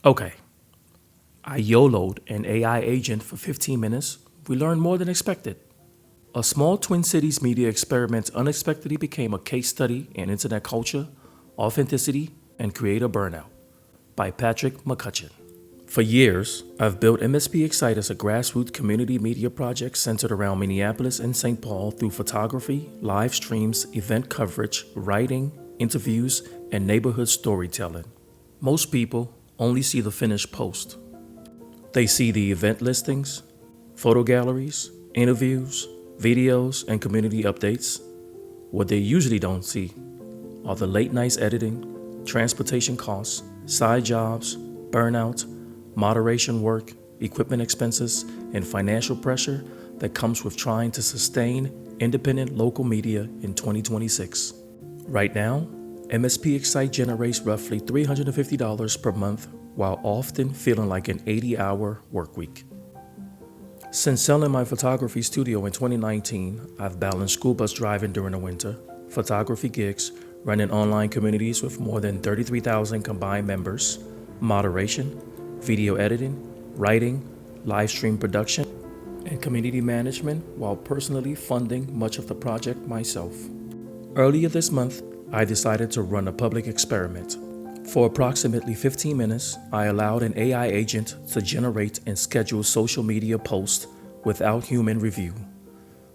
Okay, I YOLO'd an AI agent for 15 minutes. We learned more than expected. A small Twin Cities media experiment unexpectedly became a case study in internet culture, authenticity, and creator burnout by McCutchan. For years, I've built MSPExcite as a grassroots community media project centered around Minneapolis and St. Paul through photography, live streams, event coverage, writing, interviews, and neighborhood storytelling. Most people only see the finished post. They see the event listings, photo galleries, interviews, videos, and community updates. What they usually don't see are the late nights editing, transportation costs, side jobs, burnout, moderation work, equipment expenses, and financial pressure that comes with trying to sustain independent local media in 2026. Right now, MSPExcite generates roughly $350 per month while often feeling like an 80-hour work week. Since selling my photography studio in 2019, I've balanced school bus driving during the winter, photography gigs, running online communities with more than 33,000 combined members, moderation, video editing, writing, live stream production, and community management while personally funding much of the project myself. Earlier this month, I decided to run a public experiment. For approximately 15 minutes, I allowed an AI agent to generate and schedule social media posts without human review.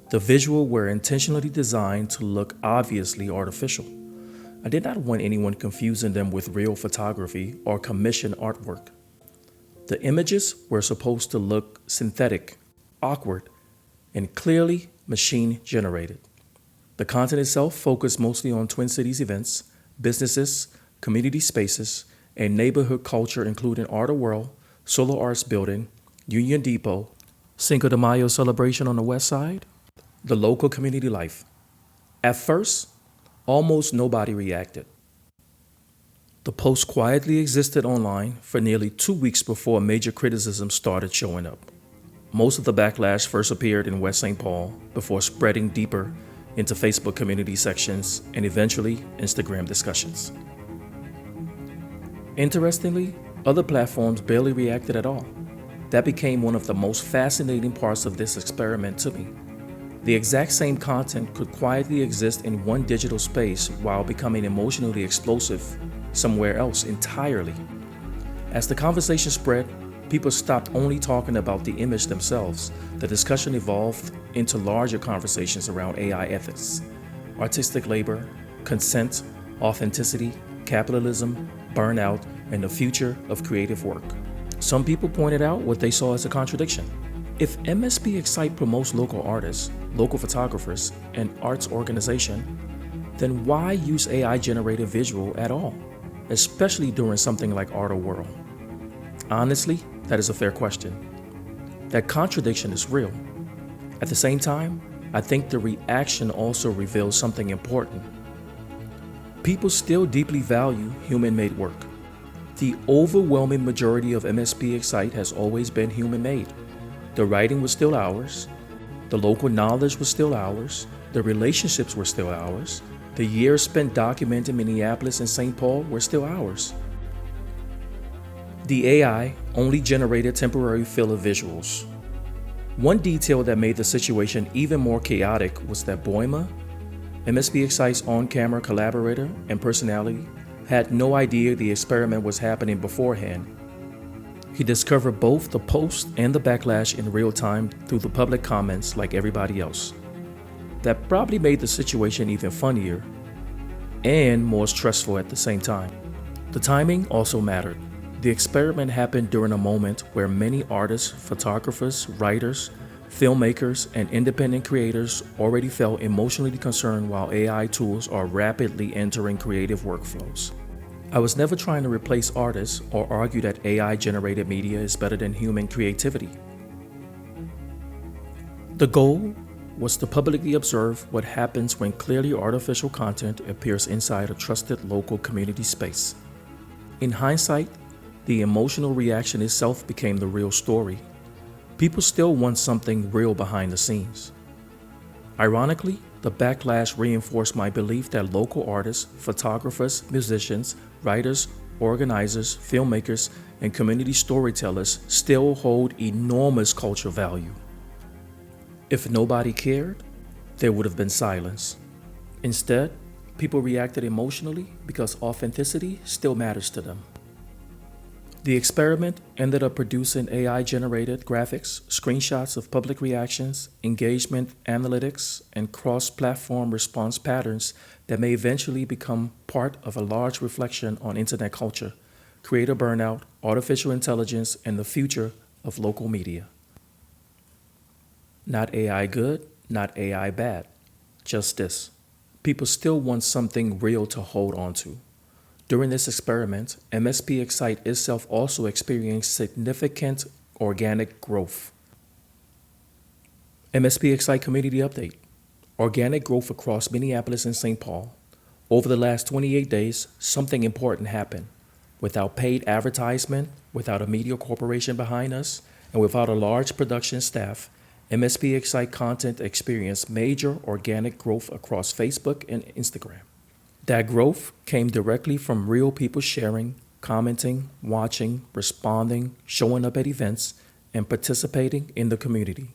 The visuals were intentionally designed to look obviously artificial. I did not want anyone confusing them with real photography or commissioned artwork. The images were supposed to look synthetic, awkward, and clearly machine-generated. The content itself focused mostly on Twin Cities events, businesses, community spaces, and neighborhood culture including Art World, Solar Arts Building, Union Depot, Cinco de Mayo celebration on the west side, the local community life. At first, almost nobody reacted. The post quietly existed online for nearly 2 weeks before major criticism started showing up. Most of the backlash first appeared in West St. Paul before spreading deeper into Facebook community sections and eventually Instagram discussions. Interestingly, other platforms barely reacted at all. That became one of the most fascinating parts of this experiment to me. The exact same content could quietly exist in one digital space while becoming emotionally explosive somewhere else entirely. As the conversation spread, people stopped only talking about the image themselves. The discussion evolved into larger conversations around AI ethics, artistic labor, consent, authenticity, capitalism, burnout, and the future of creative work. Some people pointed out what they saw as a contradiction. If MSPExcite promotes local artists, local photographers, and arts organization, then why use AI-generated visual at all, especially during something like Art World? Honestly, that is a fair question. That contradiction is real. At the same time, I think the reaction also reveals something important. People still deeply value human-made work. The overwhelming majority of MSPExcite has always been human-made. The writing was still ours. The local knowledge was still ours. The relationships were still ours. The years spent documenting Minneapolis and St. Paul were still ours. The AI only generated temporary filler visuals. One detail that made the situation even more chaotic was that Boima, MSPExcite's on-camera collaborator and personality, had no idea the experiment was happening beforehand. He discovered both the post and the backlash in real time through the public comments like everybody else. That probably made the situation even funnier and more stressful at the same time. The timing also mattered. The experiment happened during a moment where many artists, photographers, writers, filmmakers, and independent creators already felt emotionally concerned while AI tools are rapidly entering creative workflows. I was never trying to replace artists or argue that AI-generated media is better than human creativity. The goal was to publicly observe what happens when clearly artificial content appears inside a trusted local community space. In hindsight, the emotional reaction itself became the real story. People still want something real behind the scenes. Ironically, the backlash reinforced my belief that local artists, photographers, musicians, writers, organizers, filmmakers, and community storytellers still hold enormous cultural value. If nobody cared, there would have been silence. Instead, people reacted emotionally because authenticity still matters to them. The experiment ended up producing AI-generated graphics, screenshots of public reactions, engagement analytics, and cross-platform response patterns that may eventually become part of a large reflection on internet culture, creator burnout, artificial intelligence, and the future of local media. Not AI good, not AI bad. Just this. People still want something real to hold on to. During this experiment, MSPExcite itself also experienced significant organic growth. MSPExcite Community Update. Organic growth across Minneapolis and St. Paul. Over the last 28 days, something important happened. Without paid advertisement, without a media corporation behind us, and without a large production staff, MSPExcite content experienced major organic growth across Facebook and Instagram. That growth came directly from real people sharing, commenting, watching, responding, showing up at events, and participating in the community.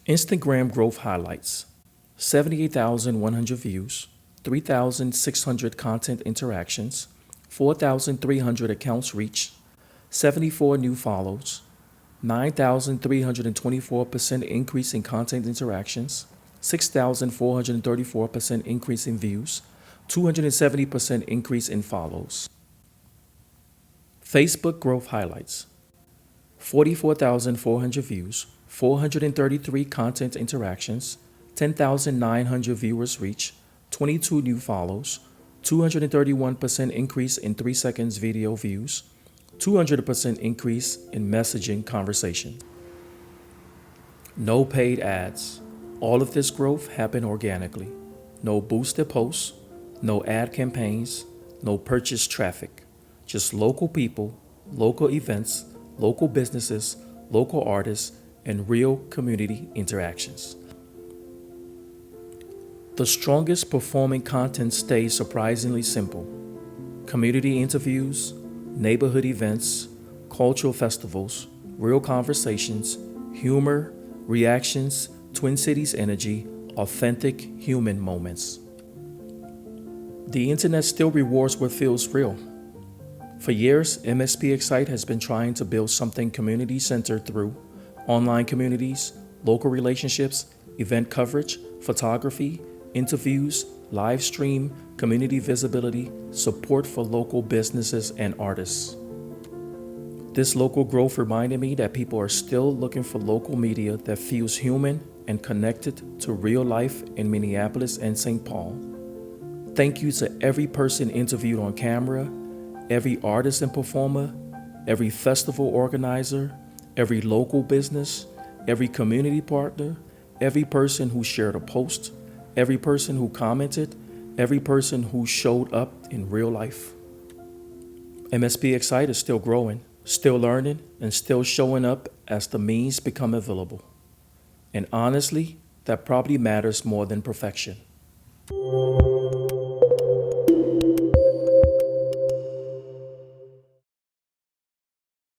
Instagram growth highlights: 78,100 views, 3,600 content interactions, 4,300 accounts reached, 74 new follows, 9,324% increase in content interactions, 6,434% increase in views, 270% increase in follows. Facebook growth highlights: 44,400 views, 433 content interactions, 10,900 viewers reach, 22 new follows, 231% increase in 3 seconds video views, 200% increase in messaging conversation. No paid ads. All of this growth happened organically. No boosted posts, no ad campaigns, no purchase traffic. Just local people, local events, local businesses, local artists, and real community interactions. The strongest performing content stays surprisingly simple. Community interviews, neighborhood events, cultural festivals, real conversations, humor, reactions, Twin Cities energy, authentic human moments. The internet still rewards what feels real. For years, MSPExcite has been trying to build something community-centered through online communities, local relationships, event coverage, photography, interviews, live stream, community visibility, support for local businesses and artists. This local growth reminded me that people are still looking for local media that feels human and connected to real life in Minneapolis and St. Paul. Thank you to every person interviewed on camera, every artist and performer, every festival organizer, every local business, every community partner, every person who shared a post, every person who commented, every person who showed up in real life. MSPExcite is still growing, still learning, and still showing up as the means become available. And honestly, that probably matters more than perfection.